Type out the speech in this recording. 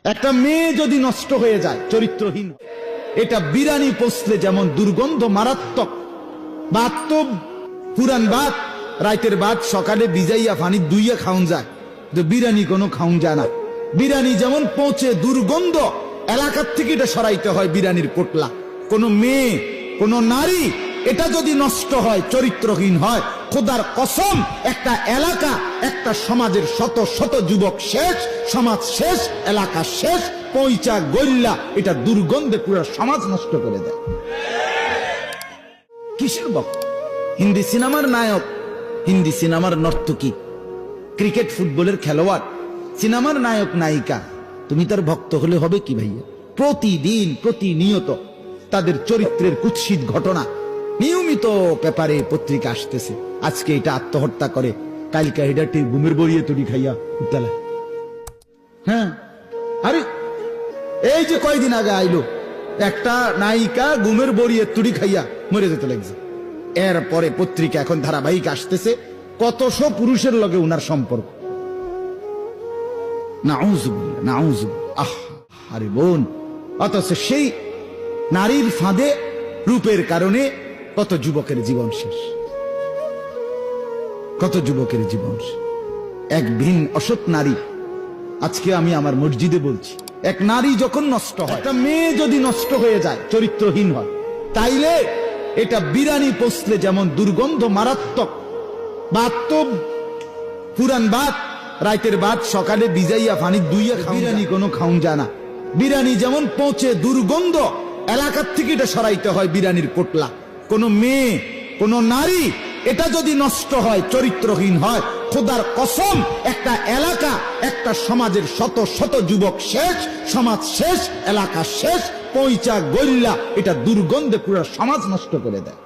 একটা মেয়ে যদি নষ্ট হয়ে যায়, চরিত্রহীন, এটা বিরানি পোষলে যেমন দুর্গন্ধ মারাত্মক। ভাত তো পুরান ভাত, রাইতের ভাত সকালে ভিজাইয়া পানি দুইয়া খাওন যায়, তো বিরানি কোনো খাওন যায় না। বিরানি যেমন পৌঁছে দুর্গন্ধ, এলাকার থেকে এটা সরাইতে হয় বিরানির পোটলা। কোন মেয়ে, কোন নারী এটা যদি নষ্ট হয়, চরিত্রহীন হয়, খোদার কসম একটা এলাকা, একটা সমাজের শত শত যুবক শেষ, সমাজ শেষ, এলাকা শেষ, পয়চা গল্লা, এটা দুর্গন্ধে পুরো সমাজ নষ্ট করে দেয়। কিসের বক্ত? হিন্দি সিনেমার নায়ক, হিন্দি সিনেমার নর্তকী, ক্রিকেট ফুটবলের খেলোয়াড়, সিনেমার নায়ক নায়িকা, তুমি তার ভক্ত হলে হবে কি ভাইয়া? প্রতিদিন প্রতিনিয়ত তাদের চরিত্রের কুৎসিত ঘটনা নিয়মিত পেপারে পত্রিকা আসতেছে। আজকে এটা আত্মহত্যা করে, কালকে এটা ঘুমের বড়িয়ে তৈরি খাইয়া উত্তালা। হ্যাঁ, আরে এই যে কয়দিন আগে আইলো একটা নায়িকা ঘুমের বড়িয়ে তুড়ি খাইয়া মরে যেতে লাগছে। এরপরে পত্রিকা এখন ধারাবাহিক আসতেছে কতশো পুরুষের লগে উনার সম্পর্ক। নাউজুবিল্লাহ, নাউজুবিল্লাহ। আহ, আরে বোন, অথচ সেই নারীর ফাঁদে, রূপের কারণে কত যুবকের জীবন শেষ, কত যুবকের জীবন শেষ। এক ভিন অসৎ নারী, আজকে আমি আমার মসজিদে বলছি, এক নারী যখন নষ্ট হয়, একটা মেয়ে যদি নষ্ট হয়ে যায়, চরিত্রহীন হয়, তাইলে এটা বিরানি পোষলে যেমন দুর্গন্ধ মারাত্মক। ভাত তো পুরান ভাত, রাইতের ভাত সকালে ভিজাইয়া পানি দুইয়া খাওন, বিরানি কোনো খাওন যায় না। বিরানি যেমন পৌঁছে দুর্গন্ধ, এলাকার থেকে এটা সরাইতে হয় বিরানির পোটলা। কোন মেয়ে, কোন নারী এটা যদি নষ্ট হয়, চরিত্রহীন হয়, খোদার কসম একটা এলাকা, একটা সমাজের শত শত যুবক শেষ, সমাজ শেষ, এলাকা শেষ, পয়চা গল্লা, এটা দুর্গন্ধে পুরো সমাজ নষ্ট করে দেয়।